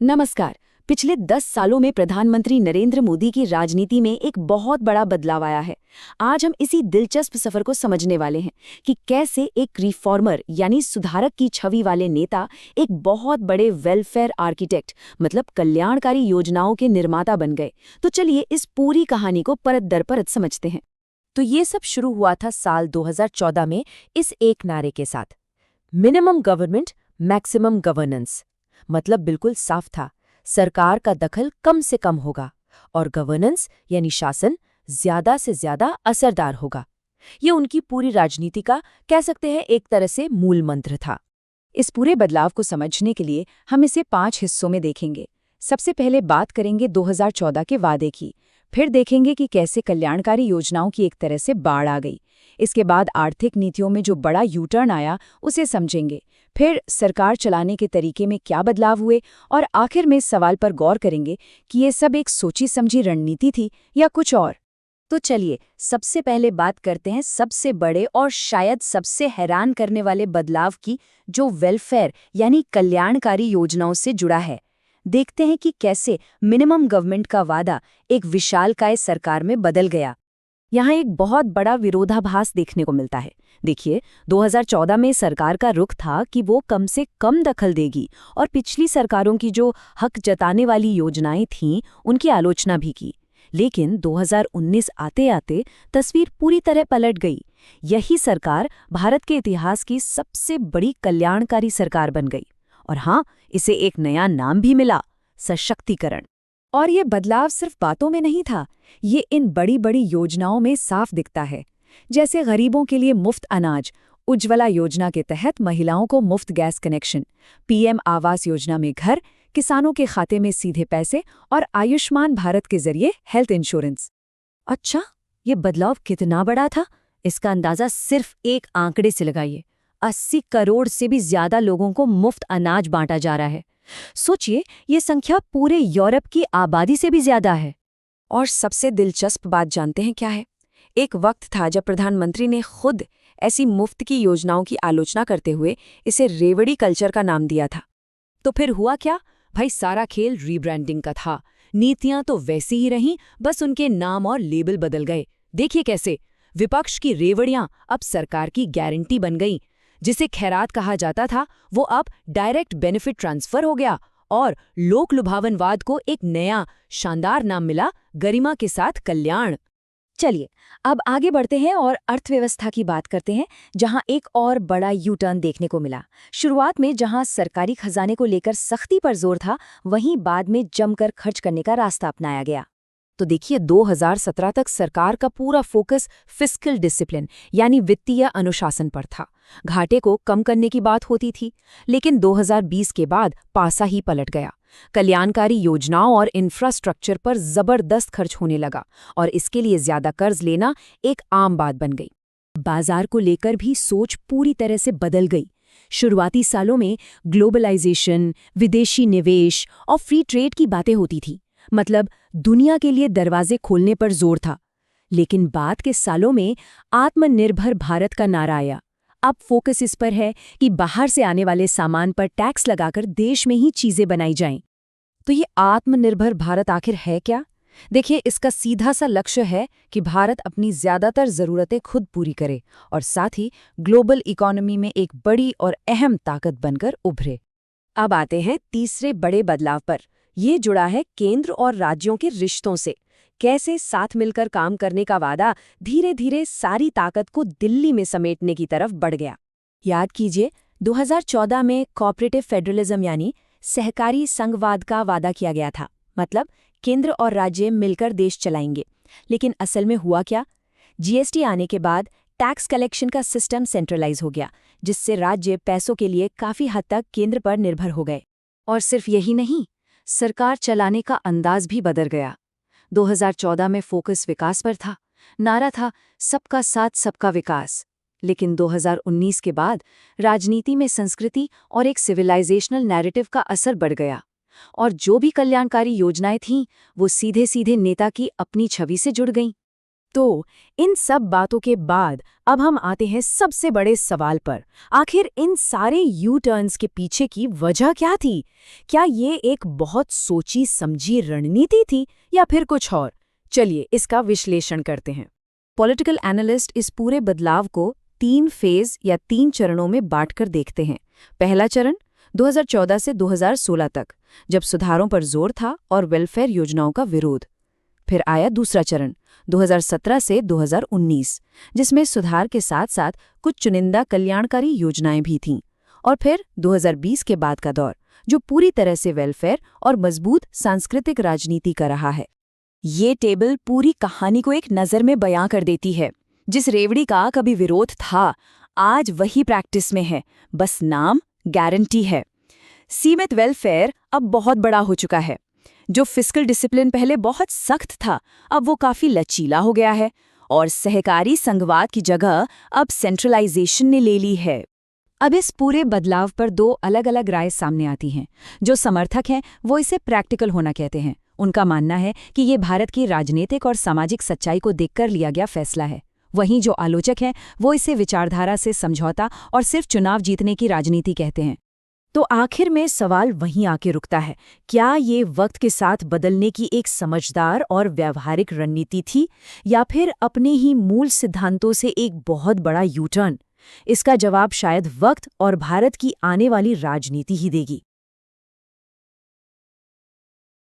नमस्कार। पिछले 10 सालों में प्रधानमंत्री नरेंद्र मोदी की राजनीति में एक बहुत बड़ा बदलाव आया है। आज हम इसी दिलचस्प सफर को समझने वाले हैं कि कैसे एक रिफॉर्मर यानी सुधारक की छवि वाले नेता एक बहुत बड़े वेलफेयर आर्किटेक्ट मतलब कल्याणकारी योजनाओं के निर्माता बन गए। तो चलिए इस पूरी कहानी को परत दर परत समझते हैं। तो ये सब शुरू हुआ था साल 2014 में इस एक नारे के साथ, मिनिमम गवर्नमेंट मैक्सिमम गवर्नेंस। मतलब बिल्कुल साफ था, सरकार का दखल कम से कम होगा और गवर्नेंस यानी शासन ज्यादा से ज्यादा असरदार होगा। ये उनकी पूरी राजनीति का कह सकते हैं एक तरह से मूल मंत्र था। इस पूरे बदलाव को समझने के लिए हम इसे 5 हिस्सों में देखेंगे। सबसे पहले बात करेंगे 2014 के वादे की, फिर देखेंगे कि कैसे कल्याणकारी योजनाओं की एक तरह से बाढ़ आ गई। इसके बाद आर्थिक नीतियों में जो बड़ा यू टर्न आया उसे समझेंगे, फिर सरकार चलाने के तरीके में क्या बदलाव हुए और आखिर में इस सवाल पर गौर करेंगे कि ये सब एक सोची समझी रणनीति थी या कुछ और। तो चलिए सबसे पहले बात करते हैं सबसे बड़े और शायद सबसे हैरान करने वाले बदलाव की, जो वेलफेयर यानी कल्याणकारी योजनाओं से जुड़ा है। देखते हैं कि कैसे मिनिमम गवर्नमेंट का वादा एक विशालकाय सरकार में बदल गया। यहाँ एक बहुत बड़ा विरोधाभास देखने को मिलता है। देखिए, 2014 में सरकार का रुख था कि वो कम से कम दखल देगी और पिछली सरकारों की जो हक जताने वाली योजनाएं थीं उनकी आलोचना भी की। लेकिन 2019 आते आते तस्वीर पूरी तरह पलट गई। यही सरकार भारत के इतिहास की सबसे बड़ी कल्याणकारी सरकार बन गई। और हाँ, इसे एक नया नाम भी मिला, सशक्तिकरण। और ये बदलाव सिर्फ बातों में नहीं था, ये इन बड़ी बड़ी योजनाओं में साफ दिखता है। जैसे गरीबों के लिए मुफ्त अनाज, उज्ज्वला योजना के तहत महिलाओं को मुफ्त gas connection, PM Awas Yojana में घर, किसानों के खाते में सीधे पैसे और आयुष्मान भारत के जरिए हेल्थ इंश्योरेंस। अच्छा, ये बदलाव कितना बड़ा था, इसका अंदाजा सिर्फ एक आंकड़े से लगाइए। 80 करोड़ से भी ज्यादा लोगों को मुफ्त अनाज बांटा जा रहा है। सोचिए, ये संख्या पूरे यूरोप की आबादी से भी ज्यादा है। और सबसे दिलचस्प बात जानते हैं क्या है? एक वक्त था जब प्रधानमंत्री ने खुद ऐसी मुफ्त की योजनाओं की आलोचना करते हुए इसे रेवड़ी कल्चर का नाम दिया था। तो फिर हुआ क्या? भाई, सारा खेल रीब्रांडिंग का था। नीतियां तो वैसी ही रहीं, बस उनके नाम और लेबल बदल गए। देखिए कैसे विपक्ष की रेवड़ियां अब सरकार की गारंटी बन गईं। जिसे खैरात कहा जाता था वो अब डायरेक्ट बेनिफिट ट्रांसफर हो गया और लोक लुभावनवाद को एक नया शानदार नाम मिला, गरिमा के साथ कल्याण। चलिए अब आगे बढ़ते हैं और अर्थव्यवस्था की बात करते हैं, जहां एक और बड़ा यू टर्न देखने को मिला। शुरुआत में जहां सरकारी खजाने को लेकर सख्ती पर जोर था, वहीं बाद में जमकर खर्च करने का रास्ता अपनाया गया। तो देखिए, 2017 तक सरकार का पूरा फोकस फिस्कल डिसिप्लिन यानी वित्तीय अनुशासन पर था। घाटे को कम करने की बात होती थी, लेकिन 2020 के बाद पासा ही पलट गया। कल्याणकारी योजनाओं और इंफ्रास्ट्रक्चर पर जबरदस्त खर्च होने लगा और इसके लिए ज्यादा कर्ज लेना एक आम बात बन गई। बाजार को लेकर भी सोच पूरी तरह से बदल गई। शुरुआती सालों में ग्लोबलाइजेशन, विदेशी निवेश और फ्री ट्रेड की बातें होती थी, मतलब दुनिया के लिए दरवाजे खोलने पर जोर था। लेकिन बाद के सालों में आत्मनिर्भर भारत का नारा आया। अब फोकस इस पर है कि बाहर से आने वाले सामान पर टैक्स लगाकर देश में ही चीजें बनाई जाएं। तो ये आत्मनिर्भर भारत आखिर है क्या? देखिए, इसका सीधा सा लक्ष्य है कि भारत अपनी ज्यादातर जरूरतें खुद पूरी करे और साथ ही ग्लोबल इकोनॉमी में एक बड़ी और अहम ताकत बनकर उभरे। अब आते हैं तीसरे बड़े बदलाव पर। ये जुड़ा है केंद्र और राज्यों के रिश्तों से। कैसे साथ मिलकर काम करने का वादा धीरे धीरे सारी ताकत को दिल्ली में समेटने की तरफ बढ़ गया। याद कीजिए, 2014 में कोऑपरेटिव फेडरलिज्म यानी सहकारी संघवाद का वादा किया गया था, मतलब केंद्र और राज्य मिलकर देश चलाएंगे। लेकिन असल में हुआ क्या? जीएसटी आने के बाद टैक्स कलेक्शन का सिस्टम सेंट्रलाइज हो गया, जिससे राज्य पैसों के लिए काफी हद तक केंद्र पर निर्भर हो गए। और सिर्फ यही नहीं, सरकार चलाने का अंदाज भी बदल गया। 2014 में फोकस विकास पर था, नारा था सबका साथ सबका विकास। लेकिन 2019 के बाद राजनीति में संस्कृति और एक सिविलाइजेशनल नैरेटिव का असर बढ़ गया और जो भी कल्याणकारी योजनाएं थीं वो सीधे सीधे नेता की अपनी छवि से जुड़ गईं। तो इन सब बातों के बाद अब हम आते हैं सबसे बड़े सवाल पर। आखिर इन सारे यू टर्न्स के पीछे की वजह क्या थी? क्या ये एक बहुत सोची समझी रणनीति थी या फिर कुछ और? चलिए इसका विश्लेषण करते हैं। पॉलिटिकल एनालिस्ट इस पूरे बदलाव को 3 फेज या 3 चरणों में बांटकर देखते हैं। पहला चरण 2014 से 2016 तक, जब सुधारों पर जोर था और वेलफेयर योजनाओं का विरोध। फिर आया दूसरा चरण 2017 से 2019, जिसमें सुधार के साथ साथ कुछ चुनिंदा कल्याणकारी योजनाएं भी थीं। और फिर 2020 के बाद का दौर, जो पूरी तरह से वेलफेयर और मजबूत सांस्कृतिक राजनीति का रहा है। ये टेबल पूरी कहानी को एक नज़र में बयां कर देती है। जिस रेवड़ी का कभी विरोध था, आज वही प्रैक्टिस में है, बस नाम गारंटी है। सीमित वेलफेयर अब बहुत बड़ा हो चुका है। जो फिस्कल डिसिप्लिन पहले बहुत सख्त था, अब वो काफी लचीला हो गया है। और सहकारी संघवाद की जगह अब सेंट्रलाइजेशन ने ले ली है। अब इस पूरे बदलाव पर 2 अलग-अलग राय सामने आती हैं। जो समर्थक हैं वो इसे प्रैक्टिकल होना कहते हैं। उनका मानना है कि ये भारत की राजनीतिक और सामाजिक सच्चाई को देखकर लिया गया फैसला है। वहीं जो आलोचक हैं वो इसे विचारधारा से समझौता और सिर्फ चुनाव जीतने की राजनीति कहते हैं। तो आखिर में सवाल वहीं आके रुकता है, क्या ये वक्त के साथ बदलने की एक समझदार और व्यावहारिक रणनीति थी, या फिर अपने ही मूल सिद्धांतों से एक बहुत बड़ा यू टर्न? इसका जवाब शायद वक्त और भारत की आने वाली राजनीति ही देगी।